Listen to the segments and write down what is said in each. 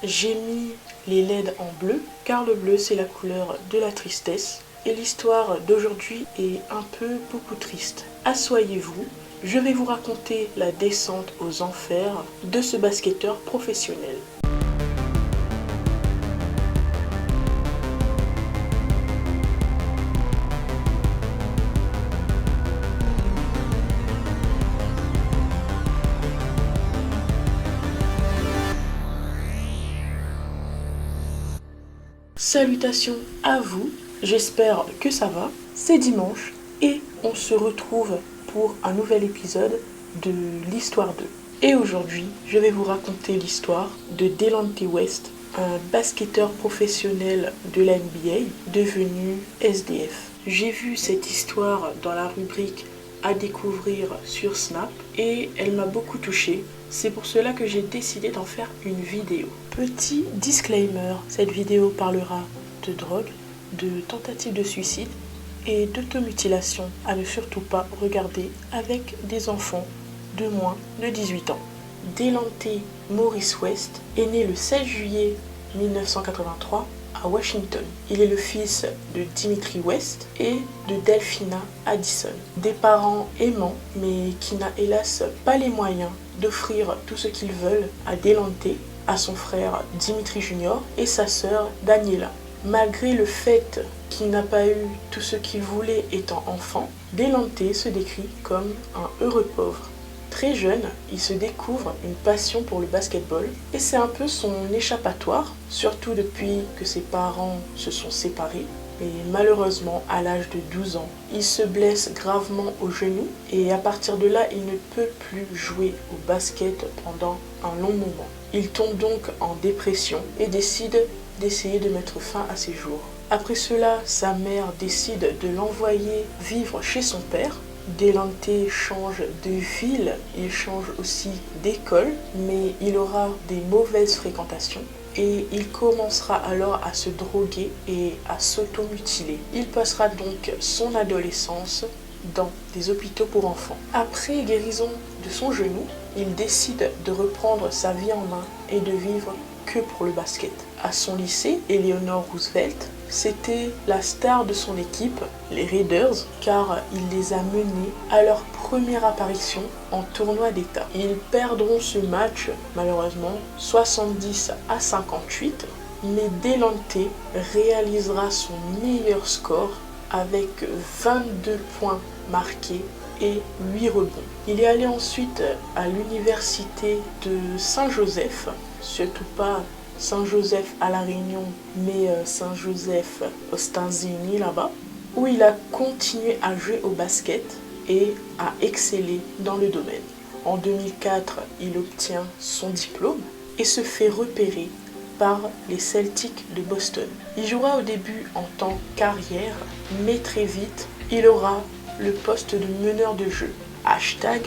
J'ai mis les LED en bleu car le bleu c'est la couleur de la tristesse et l'histoire d'aujourd'hui est un peu beaucoup triste. Assoyez-vous, je vais vous raconter la descente aux enfers de ce basketteur professionnel. Salutations à vous, j'espère que ça va. C'est dimanche et on se retrouve pour un nouvel épisode de l'Histoire 2. Et aujourd'hui, je vais vous raconter l'histoire de Delonte West, un basketteur professionnel de la NBA devenu SDF. J'ai vu cette histoire dans la rubrique à découvrir sur Snap et elle m'a beaucoup touchée. C'est pour cela que j'ai décidé d'en faire une vidéo. Petit disclaimer, cette vidéo parlera de drogue, de tentative de suicide et d'automutilation à ne surtout pas regarder avec des enfants de moins de 18 ans. Delonte Maurice West est né le 16 juillet 1983 à Washington. Il est le fils de Dimitri West et de Delphina Addison. Des parents aimants mais qui n'a hélas pas les moyens d'offrir tout ce qu'ils veulent à Delonte, à son frère Dimitri Jr. et sa sœur Daniela. Malgré le fait qu'il n'a pas eu tout ce qu'il voulait étant enfant, Delonte se décrit comme un heureux pauvre. Très jeune, il se découvre une passion pour le basketball et c'est un peu son échappatoire, surtout depuis que ses parents se sont séparés. Et malheureusement, à l'âge de 12 ans, il se blesse gravement au genou et à partir de là, il ne peut plus jouer au basket pendant un long moment. Il tombe donc en dépression et décide d'essayer de mettre fin à ses jours. Après cela, sa mère décide de l'envoyer vivre chez son père. Delonte change de ville, il change aussi d'école, mais il aura des mauvaises fréquentations et il commencera alors à se droguer et à s'automutiler. Il passera donc son adolescence dans des hôpitaux pour enfants. Après guérison de son genou, il décide de reprendre sa vie en main et de vivre que pour le basket. À son lycée, Eleanor Roosevelt, c'était la star de son équipe, les Raiders, car il les a menés à leur première apparition en tournoi d'État. Ils perdront ce match, malheureusement, 70-58, mais Delonte réalisera son meilleur score avec 22 points marqués et 8 rebonds. Il est allé ensuite à l'université de Saint-Joseph, surtout pas Saint-Joseph à La Réunion, mais Saint-Joseph aux États-Unis là-bas, où il a continué à jouer au basket et à exceller dans le domaine. En 2004, il obtient son diplôme et se fait repérer par les Celtics de Boston. Il jouera au début en tant qu'arrière, mais très vite, il aura le poste de meneur de jeu. Hashtag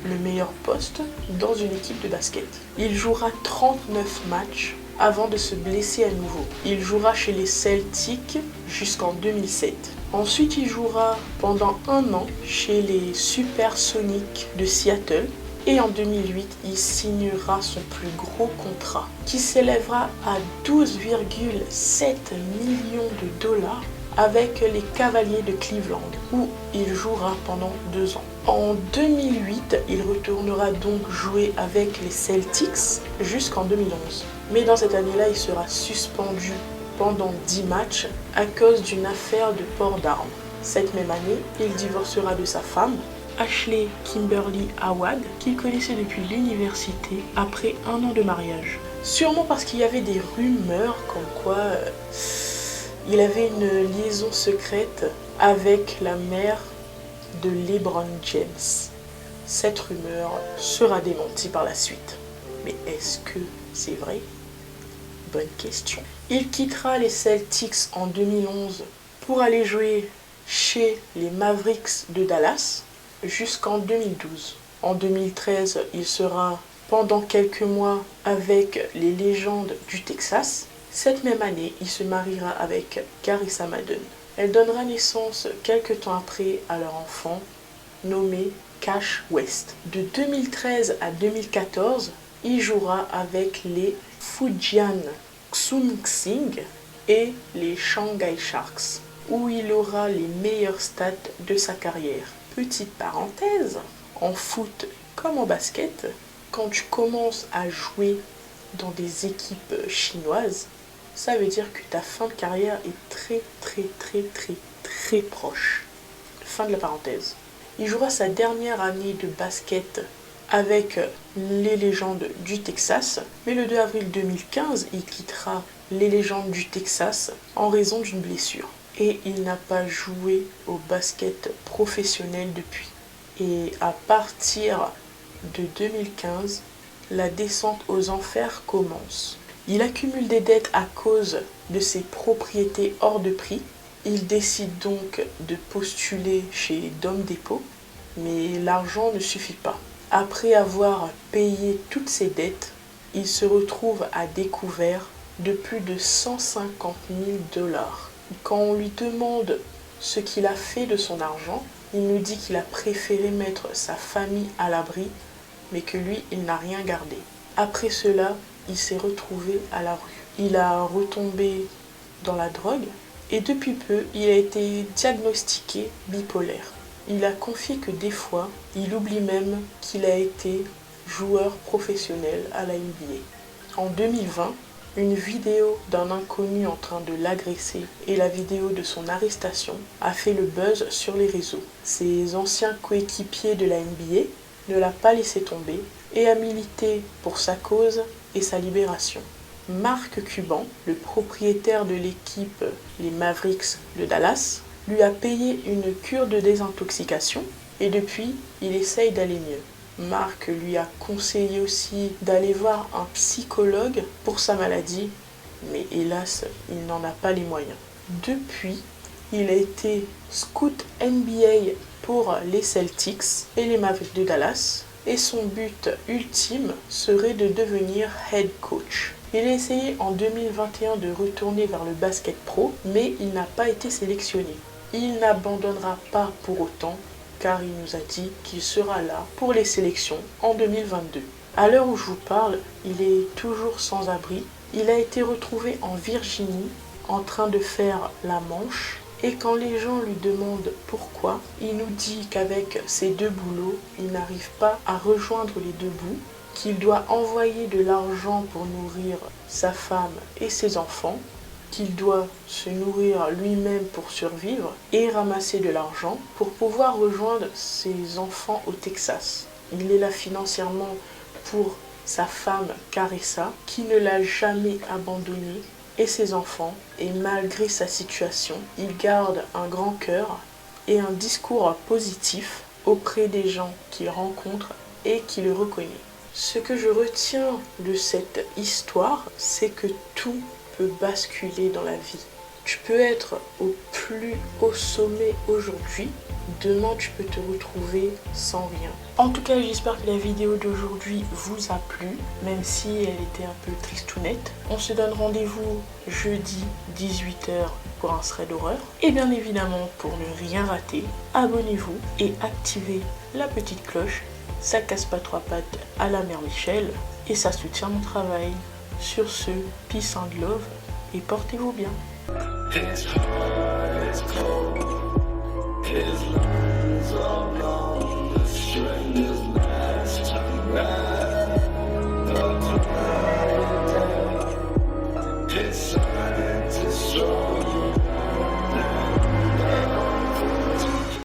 le meilleur poste dans une équipe de basket. Il jouera 39 matchs avant de se blesser à nouveau. Il jouera chez les Celtics jusqu'en 2007. Ensuite, il jouera pendant un an chez les Supersonics de Seattle. Et en 2008, il signera son plus gros contrat, qui s'élèvera à 12,7 millions de dollars avec les Cavaliers de Cleveland, où il jouera pendant 2 ans. En 2008, il retournera donc jouer avec les Celtics jusqu'en 2011. Mais dans cette année-là, il sera suspendu pendant 10 matchs à cause d'une affaire de port d'armes. Cette même année, il divorcera de sa femme, Ashley Kimberly Awad, qu'il connaissait depuis l'université après 1 an de mariage. Sûrement parce qu'il y avait des rumeurs comme quoi il avait une liaison secrète avec la mère de LeBron James. Cette rumeur sera démentie par la suite. Mais est-ce que c'est vrai? Bonne question. Il quittera les Celtics en 2011 pour aller jouer chez les Mavericks de Dallas jusqu'en 2012. En 2013, il sera pendant quelques mois avec les légendes du Texas. Cette même année, il se mariera avec Carissa Madden. Elle donnera naissance quelques temps après à leur enfant, nommé Cash West. De 2013 à 2014, il jouera avec les Fujian Xunxing et les Shanghai Sharks, où il aura les meilleurs stats de sa carrière. Petite parenthèse, en foot comme en basket, quand tu commences à jouer dans des équipes chinoises, ça veut dire que ta fin de carrière est très proche. Fin de la parenthèse. Il jouera sa dernière année de basket avec les légendes du Texas, mais le 2 avril 2015, il quittera les légendes du Texas en raison d'une blessure. Et il n'a pas joué au basket professionnel depuis. Et à partir de 2015, la descente aux enfers commence. Il accumule des dettes à cause de ses propriétés hors de prix. Il décide donc de postuler chez Home Depot, mais l'argent ne suffit pas. Après avoir payé toutes ses dettes, il se retrouve à découvert de plus de 150 000 $. Quand on lui demande ce qu'il a fait de son argent, il nous dit qu'il a préféré mettre sa famille à l'abri, mais que lui, il n'a rien gardé. Après cela, il s'est retrouvé à la rue. Il a retombé dans la drogue et depuis peu, il a été diagnostiqué bipolaire. Il a confié que des fois, il oublie même qu'il a été joueur professionnel à la NBA. En 2020, une vidéo d'un inconnu en train de l'agresser et la vidéo de son arrestation a fait le buzz sur les réseaux. Ses anciens coéquipiers de la NBA ne l'a pas laissé tomber et a milité pour sa cause et sa libération. Mark Cuban, le propriétaire de l'équipe les Mavericks de Dallas, lui a payé une cure de désintoxication et depuis, il essaye d'aller mieux. Mark lui a conseillé aussi d'aller voir un psychologue pour sa maladie, mais hélas, il n'en a pas les moyens. Depuis, il a été scout NBA pour les Celtics et les Mavericks de Dallas, et son but ultime serait de devenir head coach. Il a essayé en 2021 de retourner vers le basket pro, mais il n'a pas été sélectionné. Il n'abandonnera pas pour autant, car il nous a dit qu'il sera là pour les sélections en 2022. À l'heure où je vous parle, il est toujours sans abri. Il a été retrouvé en Virginie en train de faire la manche. Et quand les gens lui demandent pourquoi, il nous dit qu'avec ses deux boulots, il n'arrive pas à rejoindre les deux bouts, qu'il doit envoyer de l'argent pour nourrir sa femme et ses enfants, qu'il doit se nourrir lui-même pour survivre et ramasser de l'argent pour pouvoir rejoindre ses enfants au Texas. Il est là financièrement pour sa femme Carissa, qui ne l'a jamais abandonné, et ses enfants, et malgré sa situation, il garde un grand cœur et un discours positif auprès des gens qu'il rencontre et qui le reconnaissent. Ce que je retiens de cette histoire, c'est que tout peut basculer dans la vie. Tu peux être au plus haut sommet aujourd'hui, demain tu peux te retrouver sans rien. En tout cas, j'espère que la vidéo d'aujourd'hui vous a plu, même si elle était un peu tristounette. On se donne rendez-vous jeudi 18h pour un thread d'horreur. Et bien évidemment, pour ne rien rater, abonnez-vous et activez la petite cloche. Ça casse pas trois pattes à la mère Michel et ça soutient mon travail. Sur ce, peace and love et portez-vous bien. His heart is cold, his lungs are blown, the string is last to ride, his science is strong.